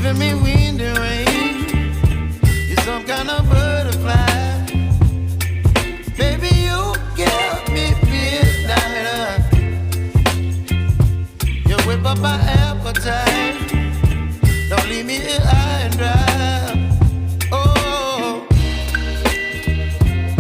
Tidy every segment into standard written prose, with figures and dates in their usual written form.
giving me wind and rain. You're some kind of butterfly. Baby, you give me midnight. You whip up my appetite. Don't leave me here high and dry. Oh,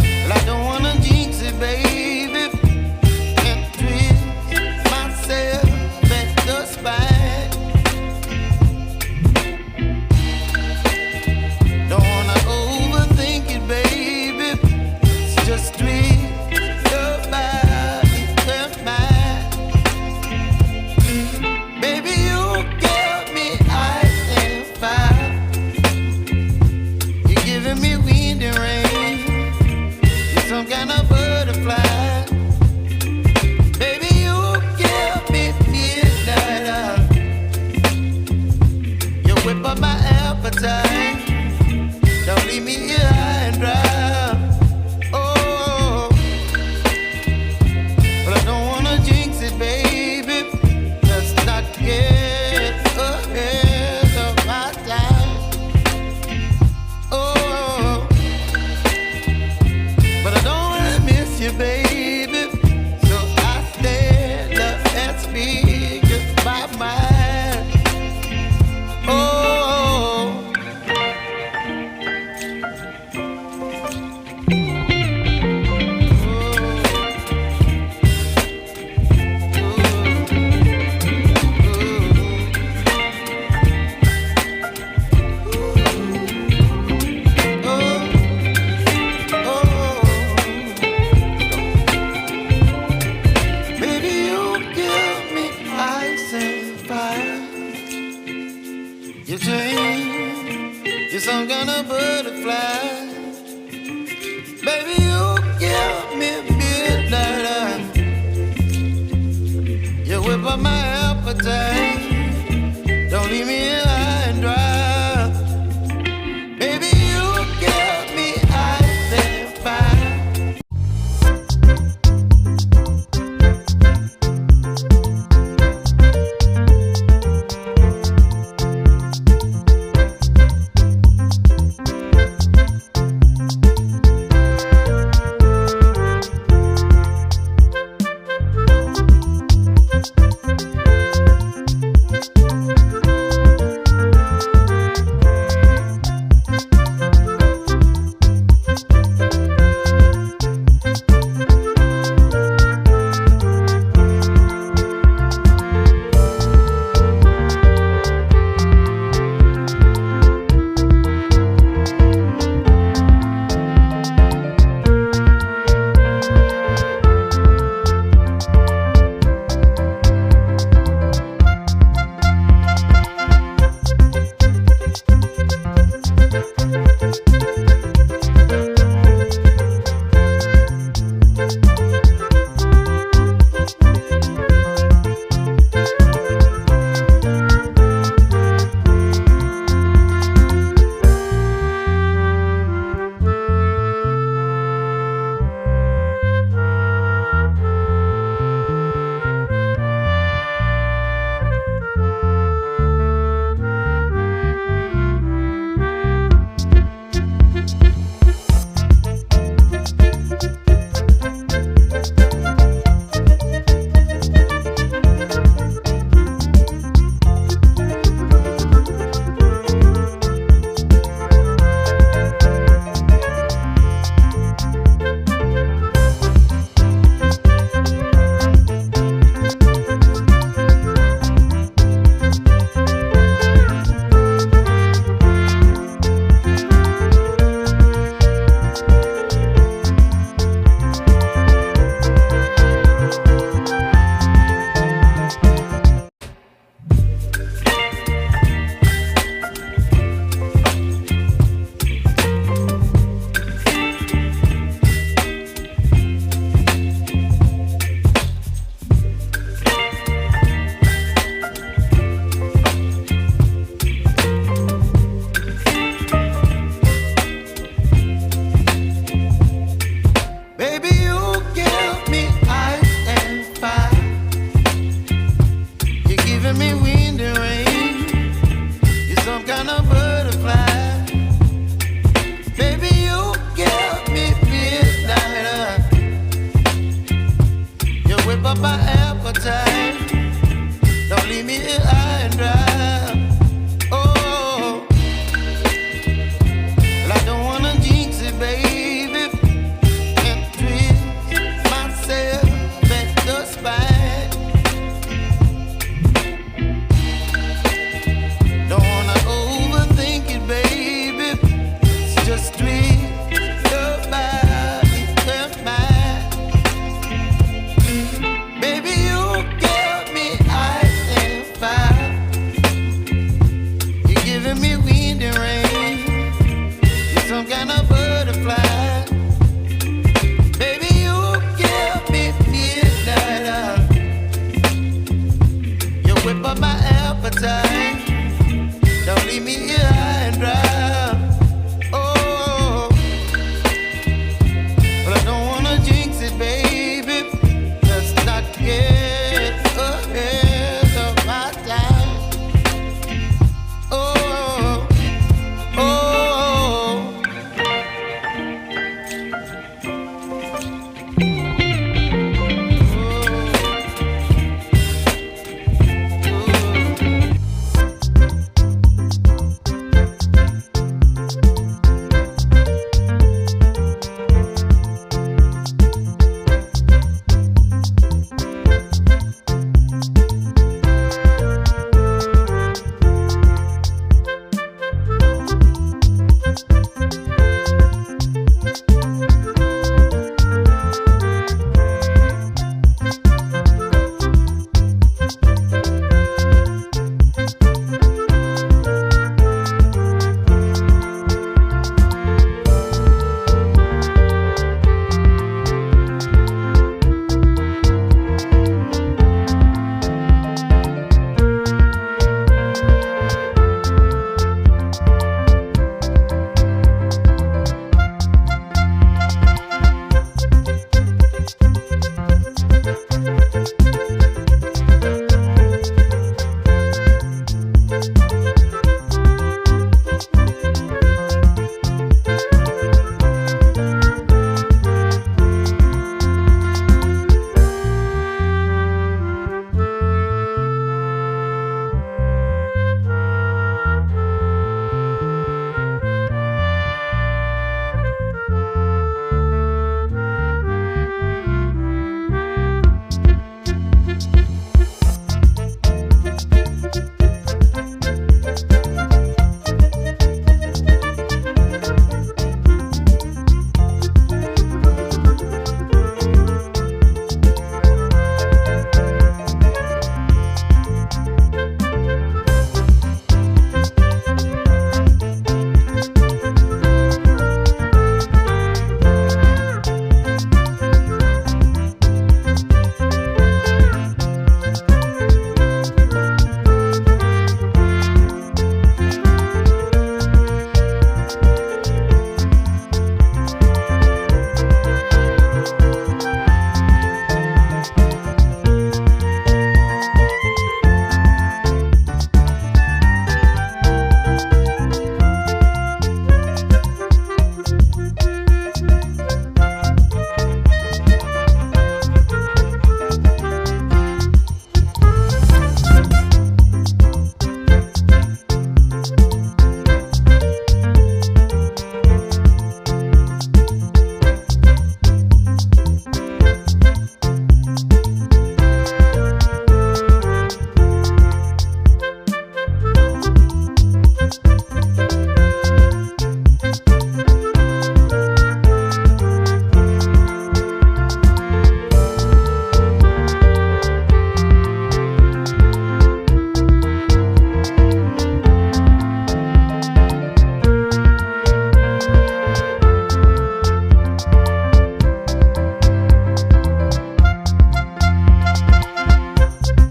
well, I don't wanna jinx it, baby, and twist myself at the spine. Don't wanna overthink it, baby. It's just twist your body and mine. Baby, you give me ice and fire. You're giving me wind and rain. You're some kind of butterfly. Baby, you give me midnight. You whip up my appetite. Don't leave me here high and dry. Oh, but I don't wanna jinx it, baby. Let's not get ahead of my time. Oh, but I don't wanna miss you, baby. So I stand up and speak my mind. Oh. Baby, you give me ice and fire. You change, you're some kind of butterfly. Baby, you give me midnight. You whip up my appetite.